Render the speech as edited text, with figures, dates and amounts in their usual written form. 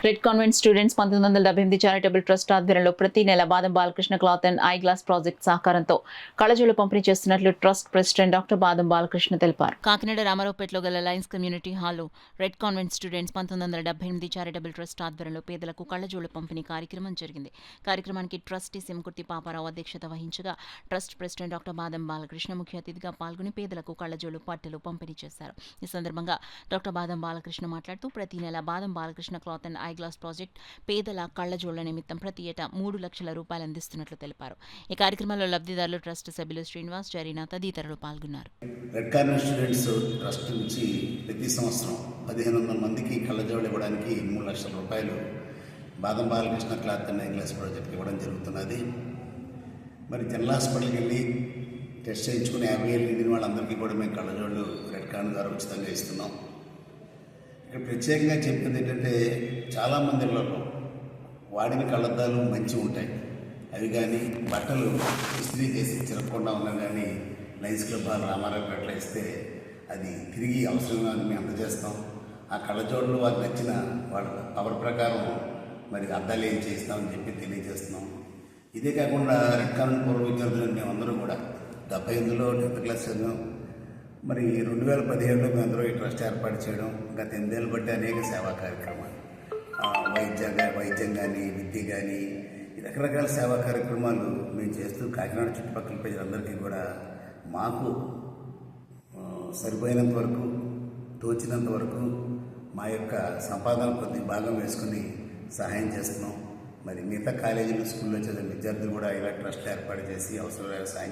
Red convent students 1978 charitable trust ఆధ్వర్యంలో ప్రతి నెల బాదం Balakrishna cloth and I glass project సహకారంతో కళజోళ్లు పంపిణీ చేస్తున్నట్లు ట్రస్ట్ ప్రెసిడెంట్ డాక్టర్ బాదం బాలకృష్ణ తెలిపారు. కాకినాడ రామారావుపేటలో గల లయన్స్ కమ్యూనిటీ హాల్లో red convent students 1978 charitable trust ఆధ్వర్యంలో పేదలకు కళజోళ్లు పంపిణీ కార్యక్రమం జరిగింది. కార్యక్రమానికి ట్రస్టీ సింకుర్తి పాపారావు అధ్యక్షత వహించగా ట్రస్ట్ ప్రెసిడెంట్ డాక్టర్ బాదం బాలకృష్ణ ముఖ్య అతిథిగా పాల్గొని పేదలకు కళజోళ్లు పట్టెలు పంపిణీ చేశారు. ఈ సందర్భంగా డాక్టర్ బాదం బాలకృష్ణ మాట్లాడుతూ ప్రతి నెల బాదం Balakrishna cloth and I glass project పేదల కళ్లజోళ్ల నిమిత్తం ప్రతి ఏటా 3 లక్షల రూపాయలు అందిస్తున్నట్లు తెలిపారు. ఈ కార్యక్రమంలో లబ్ధిదారులు ట్రస్ట్ సభ్యులు శ్రీనివాస్, జరీనా తదితరులు పాల్గొన్నారు. రెడ్ కార్నర్ స్టూడెంట్స్ ట్రస్ట్ నుంచి ప్రతి సంవత్సరం 1500 మందికి కళ్ళజోళ్ళు ఇవ్వడానికి 3 లక్షల రూపాయలు బాదం Balakrishna cloth and I glass ప్రాజెక్ట్కి ఇవ్వడం జరుగుతున్నది. మరి జనరల్ హాస్పిటల్కి వెళ్ళి టెస్ట్ చేయించుకుని 50,000 నిండిన వాళ్ళందరికీ కూడా మేము కళ్ళజోళ్ళు రెడ్ కార్నర్ ద్వారా ఉచితంగా ఇస్తున్నాం. ఇక్కడ ప్రత్యేకంగా చెప్పేది ఏంటంటే చాలామంది ఇళ్లలో వాడిన కళ్ళద్దాలు మంచిగా ఉంటాయి. అవి కానీ బట్టలు ఇస్త్రీ చేసి చిరగకుండా ఉన్నా కానీ లయన్స్ క్లబ్ రామారావుపేటలో ఇస్తే అది తిరిగి అవసరంగా మేము అందజేస్తాం. ఆ కళ్ళజోళ్ళు వారికి నచ్చిన వాళ్ళ పవర్ ప్రకారం మరి అద్దాలు ఏం చేస్తామని చెప్పి తెలియజేస్తున్నాం. ఇదే కాకుండా రెడ్ కార్నర్ పూర్వ విద్యార్థులు మేమందరూ కూడా 78లో 10th క్లాస్ చదివాం. మరి 2017లో మేమందరూ ఈ ట్రస్ట్ ఏర్పాటు చేయడం, గత 8 ఏళ్ళు బట్టి అనేక సేవా కార్యక్రమాలు వైద్యం కానీ విద్య కానీ రకరకాల సేవా కార్యక్రమాలు మేము చేస్తూ కాకినాడ చుట్టుపక్కల ప్రజలందరికీ కూడా మాకు సరిపోయినంత వరకు తోచినంత వరకు మా యొక్క సంపాదన కొద్ది భాగం వేసుకుని సహాయం చేస్తున్నాం. మరి మిగతా కాలేజీలు స్కూల్లో చదివిన విద్యార్థులు కూడా ఇలా ట్రస్ట్ ఏర్పాటు చేసి అవసరమైన సహాయం